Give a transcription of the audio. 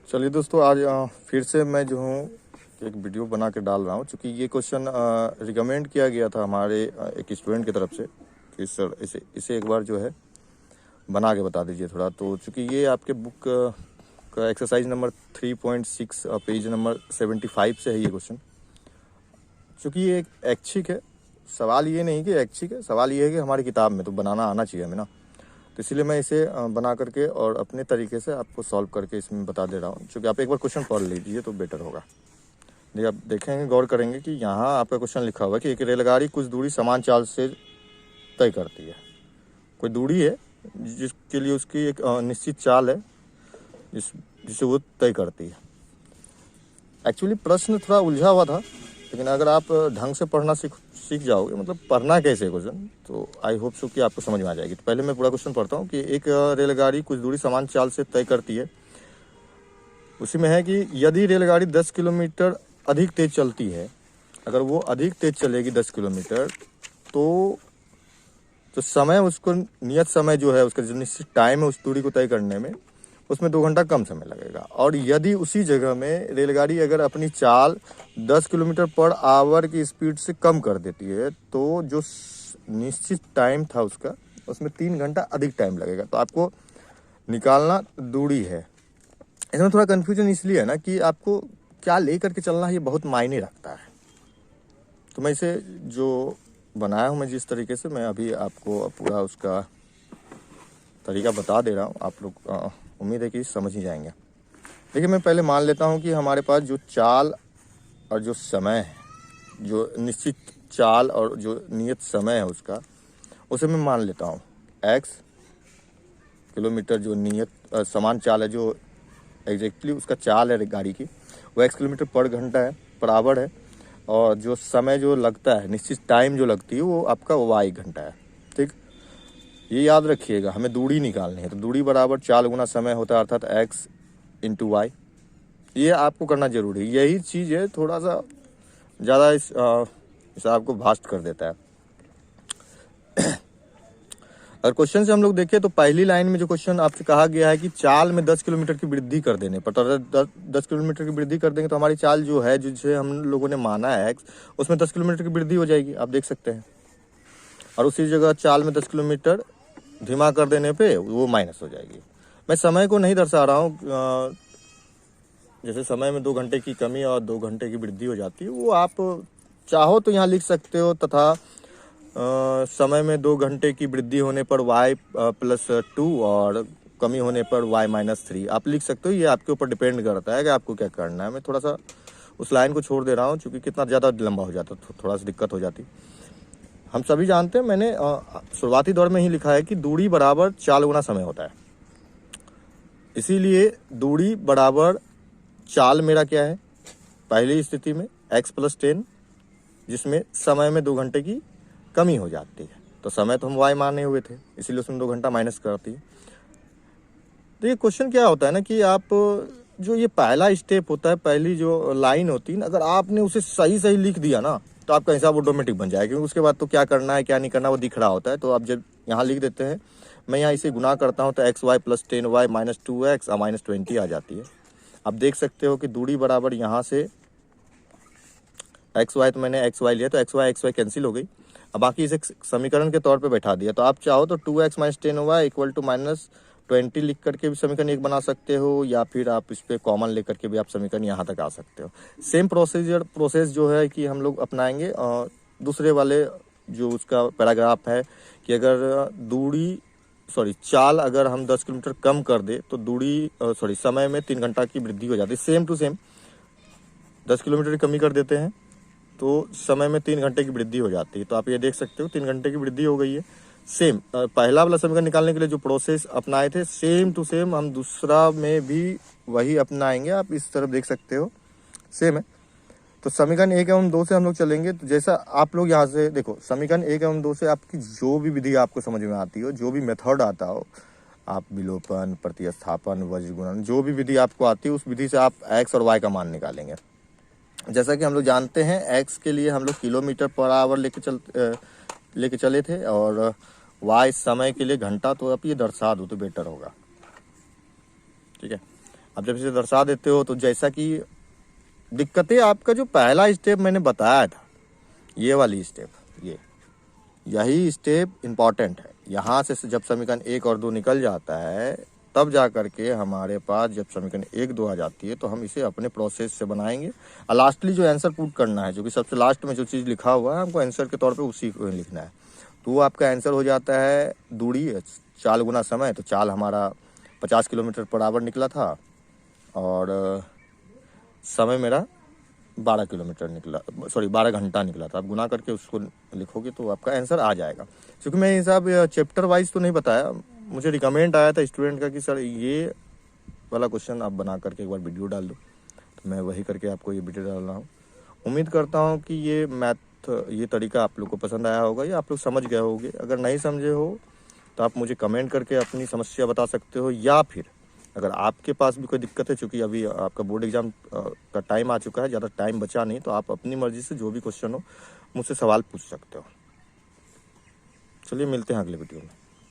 चलिए दोस्तों, आज फिर से मैं जो हूँ एक वीडियो बना के डाल रहा हूँ, क्योंकि ये क्वेश्चन रिकमेंड किया गया था हमारे एक स्टूडेंट की तरफ से कि सर इसे एक बार जो है बना के बता दीजिए थोड़ा। तो चूँकि ये आपके बुक का एक्सरसाइज नंबर 3.6 पेज नंबर 75 से है ये क्वेश्चन। चूँकि ये एक ऐच्छिक है, सवाल ये नहीं कि ऐच्छिक है, सवाल ये है कि हमारी किताब में तो बनाना आना चाहिए हमें ना। तो इसलिए मैं इसे बना करके और अपने तरीके से आपको सॉल्व करके इसमें बता दे रहा हूँ। क्योंकि आप एक बार क्वेश्चन पढ़ लीजिए तो बेटर होगा। देखिए, आप देखेंगे, गौर करेंगे कि यहाँ आपका क्वेश्चन लिखा हुआ है कि एक रेलगाड़ी कुछ दूरी समान चाल से तय करती है। कोई दूरी है जिसके लिए उसकी एक निश्चित चाल है जिसे वो तय करती है। एक्चुअली प्रश्न थोड़ा उलझा हुआ था, लेकिन अगर आप ढंग से पढ़ना सीख जाओगे, मतलब पढ़ना कैसे क्वेश्चन, तो आई होप सो कि आपको समझ में आ जाएगी। तो पहले मैं पूरा क्वेश्चन पढ़ता हूँ कि एक रेलगाड़ी कुछ दूरी समान चाल से तय करती है। उसी में है कि यदि रेलगाड़ी 10 किलोमीटर अधिक तेज चलती है, अगर वो अधिक तेज चलेगी 10 किलोमीटर, तो समय, उसको नियत समय जो है, उसका जो निश्चित टाइम है उस दूरी को तय करने में, उसमें 2 घंटा कम समय लगेगा। और यदि उसी जगह में रेलगाड़ी अगर अपनी चाल 10 किलोमीटर पर आवर की स्पीड से कम कर देती है, तो जो निश्चित टाइम था उसका, उसमें 3 घंटा अधिक टाइम लगेगा। तो आपको निकालना दूरी है। इसमें थोड़ा कन्फ्यूजन इसलिए है ना कि आपको क्या ले करके चलना है, ये बहुत मायने रखता है। तो मैं इसे जो बनाया हूँ, मैं जिस तरीके से, मैं अभी आपको पूरा उसका तरीका बता दे रहा हूँ। आप लोग उम्मीद है कि समझ ही जाएंगे। देखिए, मैं पहले मान लेता हूँ कि हमारे पास जो चाल और जो समय है, जो निश्चित चाल और जो नियत समय है उसका, उसे मैं मान लेता हूँ x किलोमीटर। जो नियत समान चाल है, जो एग्जैक्टली उसका चाल है गाड़ी की, वो x किलोमीटर पर घंटा है, बराबर है। और जो समय जो लगता है, निश्चित टाइम जो लगती है, वो आपका y घंटा है। ठीक, ये याद रखिएगा, हमें दूरी निकालनी है। तो दूरी बराबर चाल गुना समय होता है, अर्थात x इंटू वाई। ये आपको करना जरूरी है। यही चीज़ है, थोड़ा सा ज़्यादा इसे आपको भास्ट कर देता है। अगर क्वेश्चन से हम लोग देखें तो पहली लाइन में जो क्वेश्चन आपसे कहा गया है कि चाल में 10 किलोमीटर की वृद्धि कर देने पर, तो 10 किलोमीटर की वृद्धि कर देंगे तो हमारी चाल जो है, जिसे हम लोगों ने माना है एक्स, उसमें 10 किलोमीटर की वृद्धि हो जाएगी, आप देख सकते हैं। और उसी जगह चाल में 10 किलोमीटर धीमा कर देने पे वो माइनस हो जाएगी। मैं समय को नहीं दर्शा रहा हूँ। जैसे समय में 2 घंटे की कमी और 2 घंटे की वृद्धि हो जाती है, वो आप चाहो तो यहाँ लिख सकते हो, तथा समय में 2 घंटे की वृद्धि होने पर y +2 और कमी होने पर y -3 आप लिख सकते हो। ये आपके ऊपर डिपेंड करता है कि आपको क्या करना है। मैं थोड़ा सा उस लाइन को छोड़ दे रहा हूँ, क्योंकि कितना ज़्यादा लंबा हो जाता तो थोड़ा सा दिक्कत हो जाती। हम सभी जानते हैं, मैंने शुरुआती दौर में ही लिखा है कि दूरी बराबर चाल गुना समय होता है। इसीलिए दूरी बराबर चाल मेरा क्या है, पहली स्थिति में x + 10, जिसमें समय में 2 घंटे की कमी हो जाती है। तो समय तो हम y माने हुए थे, इसीलिए उसमें 2 घंटा माइनस करती है। तो ये क्वेश्चन क्या होता है ना कि आप जो ये पहला स्टेप होता है, पहली जो लाइन होती है ना, अगर आपने उसे सही सही लिख दिया ना, तो आपका हिसाब ऑटोमेटिक बन जाएगा। क्योंकि उसके बाद तो क्या करना है क्या नहीं करना वो दिख रहा होता है। तो आप जब यहाँ लिख देते हैं, मैं यहाँ इसे गुना करता हूँ, तो xy + 10y -2x और -20 आ जाती है। आप देख सकते हो कि दूरी बराबर यहाँ से एक्स वाई, तो मैंने एक्स वाई लिया तो एक्स वाई कैंसिल हो गई। अब बाकी इसे समीकरण के तौर पे बैठा दिया। तो आप चाहो तो 2x - 10y = -20 लिख करके भी समीकरण 1 बना सकते हो, या फिर आप इस पर कॉमन लेकर के भी आप समीकरण यहाँ तक आ सकते हो। सेम प्रोसेस जो है कि हम लोग अपनाएंगे दूसरे वाले जो उसका पैराग्राफ है, कि अगर चाल अगर हम 10 किलोमीटर कम कर दे तो समय में 3 घंटा की वृद्धि हो जाती है। सेम टू सेम 10 किलोमीटर की कमी कर देते हैं तो समय में 3 घंटे की वृद्धि हो जाती है। तो आप ये देख सकते हो 3 घंटे की वृद्धि हो गई है। सेम पहला वाला समीकरण निकालने के लिए जो प्रोसेस अपनाए थे, सेम टू सेम हम दूसरा में भी वही अपनाएंगे। आप इस तरफ देख सकते हो, सेम है। तो समीकरण 1 एवं 2 से हम लोग चलेंगे। तो जैसा आप लोग यहाँ से देखो, समीकरण 1 एवं 2 से आपकी जो भी विधि आपको समझ में आती हो, जो भी मेथड आता हो, आप विलोपन, प्रतिस्थापन, वज्रगुणन, जो भी विधि आपको आती है, उस विधि से आप x और y का मान निकालेंगे। जैसा कि हम लोग जानते हैं, x के लिए हम लोग किलोमीटर पर आवर लेके चले थे, और y समय के लिए घंटा। तो आप ये दर्शा दो तो बेटर होगा, ठीक है। आप जब इसे दर्शा देते हो तो जैसा कि दिक्कतें, आपका जो पहला स्टेप मैंने बताया था, ये वाली स्टेप, यही स्टेप इम्पॉर्टेंट है। यहाँ से जब समीकरण 1 और 2 निकल जाता है, तब जा करके हमारे पास जब समीकरण 1 2 आ जाती है, तो हम इसे अपने प्रोसेस से बनाएंगे और लास्टली जो आंसर पुट करना है, जो कि सबसे लास्ट में जो चीज़ लिखा हुआ है, हमको आंसर के तौर पे उसी को लिखना है। तो वो आपका आंसर हो जाता है दूरी चाल गुना समय। तो चाल हमारा 50 किलोमीटर पर आवर निकला था और समय मेरा 12 किलोमीटर निकला, 12 घंटा निकला था। आप गुना करके उसको लिखोगे तो आपका आंसर आ जाएगा। क्योंकि मैं हिसाब चैप्टर वाइज तो नहीं बताया, मुझे रिकमेंड आया था स्टूडेंट का कि सर ये वाला क्वेश्चन आप बना करके एक बार वीडियो डाल दो, तो मैं वही करके आपको ये वीडियो डाल रहा हूँ। उम्मीद करता हूँ कि ये मैथ, ये तरीका आप लोग को पसंद आया होगा या आप लोग समझ गए होंगे। अगर नहीं समझे हो तो आप मुझे कमेंट करके अपनी समस्या बता सकते हो, या फिर अगर आपके पास भी कोई दिक्कत है, चूँकि अभी आपका बोर्ड एग्जाम का टाइम आ चुका है, ज़्यादा टाइम बचा नहीं, तो आप अपनी मर्जी से जो भी क्वेश्चन हो मुझसे सवाल पूछ सकते हो। चलिए मिलते हैं अगले वीडियो में।